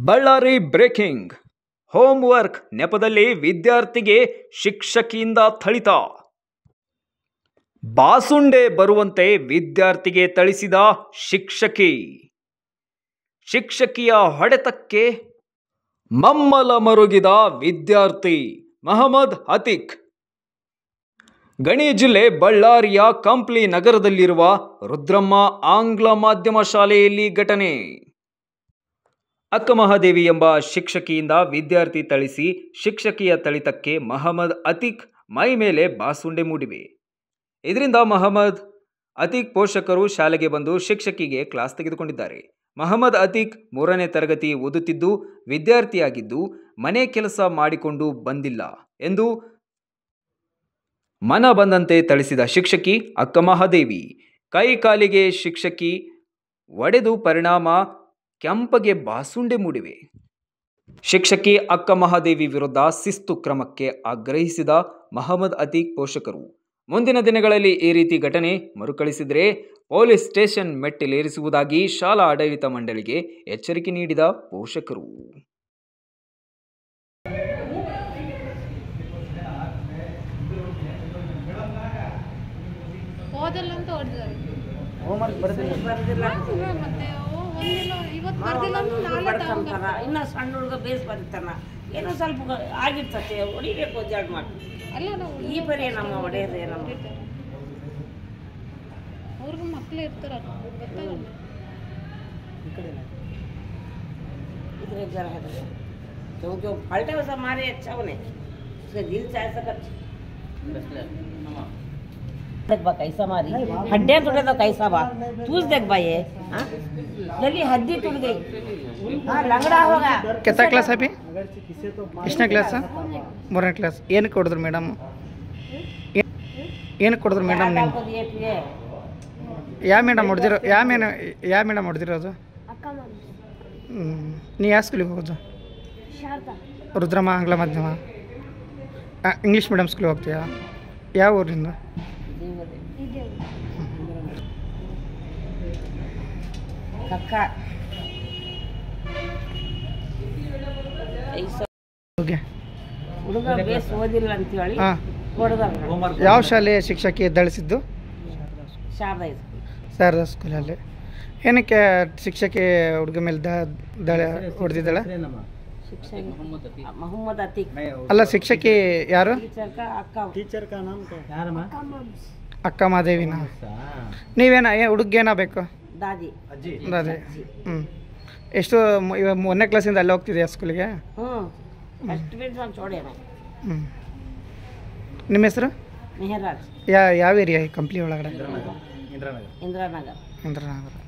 Ballari breaking. Homework ನೆಪದಲ್ಲಿ ವಿದ್ಯಾರ್ಥಿಗೆ ಶಿಕ್ಷಕಿಯಿಂದ ಥಳಿತ. ಬಾಸುಂಡೆ ಬರುವಂತೆ ವಿದ್ಯಾರ್ಥಿಗೆ ಥಳಿಸಿದ ಶಿಕ್ಷಕಿ. ಶಿಕ್ಷಕಿಯ ಹೊಡೆತಕ್ಕೆ ಮಮ್ಮಲ ಮರುಗಿದ ವಿದ್ಯಾರ್ಥಿ ಮಹಮ್ಮದ್ ಅತೀಕ್. ಗಣಿ ಜಿಲ್ಲೆ ಬಳ್ಳಾರಿಯ ಕಂಪ್ಲಿ ನಗರದಲ್ಲಿರುವ ರುದ್ರಮ್ಮ ಆಂಗ್ಲ ಮಾಧ್ಯಮ ಶಾಲೆಯಲ್ಲಿ ಘಟನೆ. ಅಕ್ಕಮಹಾದೇವಿ ಎಂಬ ಶಿಕ್ಷಕಿಯಿಂದ ವಿದ್ಯಾರ್ಥಿ ಥಳಿಸಿ ಶಿಕ್ಷಕಿಯ ಥಳಿತಕ್ಕೆ ಮಹಮ್ಮದ್ ಅತೀಕ್ ಮೈ ಮೇಲೆ ಬಾಸುಂಡೆ ಮೂಡಿವೆ. ಇದರಿಂದ ಮಹಮ್ಮದ್ ಅತೀಕ್ ಪೋಷಕರು ಶಾಲೆಗೆ ಬಂದು ಶಿಕ್ಷಕಿಗೆ ಕ್ಲಾಸ್ ತೆಗೆದುಕೊಂಡಿದ್ದಾರೆ. ಮಹಮ್ಮದ್ ಅತೀಕ್ 3ನೇ ತರಗತಿ ಓದುತ್ತಿದ್ದು ವಿದ್ಯಾರ್ಥಿಯಾಗಿದ್ದು ಮನೆ ಕೆಲಸ ಮಾಡಿಕೊಂಡು ಬಂದಿಲ್ಲ ಎಂದು ಮನ ಬಂದಂತೆ ಥಳಿಸಿದ ಶಿಕ್ಷಕಿ ಅಕ್ಕಮಹಾದೇವಿ. ಕೈ ಕಾಲಿಗೆ ಶಿಕ್ಷಕಿ ಒಡೆದು ಪರಿಣಾಮ ಕೆಂಪಗೆ ಬಾಸುಂಡೆ ಮೂಡಿವೆ. ಶಿಕ್ಷಕಿ ಅಕ್ಕಮಹಾದೇವಿ ವಿರುದ್ಧ ಶಿಸ್ತು ಕ್ರಮಕ್ಕೆ ಆಗ್ರಹಿಸಿದ ಮಹಮ್ಮದ್ ಅತೀಕ್ ಪೋಷಕರು ಮುಂದಿನ ದಿನಗಳಲ್ಲಿ ಈ ರೀತಿ ಘಟನೆ ಮರುಕಳಿಸಿದರೆ ಪೊಲೀಸ್ ಸ್ಟೇಷನ್ ಮೆಟ್ಟಿಲೇರಿಸುವುದಾಗಿ ಶಾಲಾ ಆಡಳಿತ ಮಂಡಳಿಗೆ ಎಚ್ಚರಿಕೆ ನೀಡಿದ ಪೋಷಕರು. ಇನ್ನು ಸಣ್ಣ ಹುಡುಗ ಬೇಸ್ ಬರೀತಾನ, ಏನೋ ಸ್ವಲ್ಪ ಆಗಿರ್ತತೆ, ಹೊಡಿಬೇಕು ಜಾಡ್ ಮಾಡಿ. ಈ ಪರಿ ನಮ್ಮ ಹೊಡೆಯೋದೇ ನಮ್ಮ ಅವ್ರಿಗೂ ಮಕ್ಕಳು ಇರ್ತಾರ इधर जरा है क्योंकि वो पलटे वैसा मारे अच्छा होने उसका दिल चाहे सकत देख बा कैसा मारी हड्डियां टूटे तो कैसा बा तू देख बा ये हां जल्दी हड्डी टूट गई हां लंगड़ा होगा. कितना क्लास है अभी? किसने क्लास है? 3ನೇ क्लास. ಏನಕ್ಕೆ ಹೊಡೆದ್ರು ಮೇಡಮ್? ಏನಕ್ಕೆ ಹೊಡೆದ್ರು ಮೇಡಮ್? ಯಾವ ಮೇಡಮ್ ಹೊಡೆದಿರೋ? ಯಾವ ಮೇಡಮ್ ಹೊಡೆದಿರೋದು? ನೀ ಯಾವ ಸ್ಕೂಲಿಗೆ ಹೋಗೋದು? ರುದ್ರಮ್ಮ ಆಂಗ್ಲ ಮಾಧ್ಯಮ. ಇಂಗ್ಲೀಷ್ ಮೀಡಿಯಮ್ ಸ್ಕೂಲಿಗೆ ಹೋಗ್ತೀಯಾ? ಯಾವ ಊರಿಂದ? ಹುಡುಗ ಬೇಸ್ ಓದಿಲ್ಲ ಅಂತೇಳಿ ಯಾವ ಶಾಲೆ ಶಿಕ್ಷಕಿ ಧಳಿಸಿದ್ದು? ಶಾರದಾ ಸ್ಕೂಲಲ್ಲಿ. ಏನಕ್ಕೆ ಶಿಕ್ಷಕಿ ಹುಡುಗ ಮೇಲೆ ಹೊಡೆದಿದ್ದಾಳೆ? ಮೊಹಮ್ಮದ್ ಅತೀಕ್. ಅಲ್ಲ, ಶಿಕ್ಷಕಿ ಯಾರು? ಅಕ್ಕ ಮಹಾದೇವಿನ. ನೀವೇನ ಹುಡುಗೇನಾಗಬೇಕು? ದಾದಿ. ಎಷ್ಟು 1ನೇ ಕ್ಲಾಸಿಂದ ಅಲ್ಲೇ ಹೋಗ್ತಿದೆಯಾ ಸ್ಕೂಲಿಗೆ? ನಿಮ್ಮ ಹೆಸರು? ಮೆಹರಾಜ್. ಯಾವ ಏರಿಯಾ ಕಂಪ್ಲಿ ಒಳಗಡೆ? Indiranagar.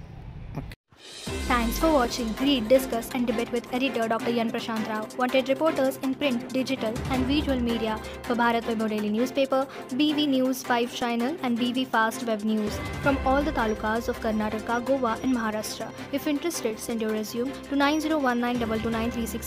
Thanks for watching. Read, discuss and debate with editor Dr. Yan Prashant Rao. Wanted reporters in print, digital and visual media for Bharat Vaibhav Daily Newspaper, BV News 5 Channel and BV Fast Web News from all the talukas of Karnataka, Goa and Maharashtra. If interested, send your resume to 9019229363.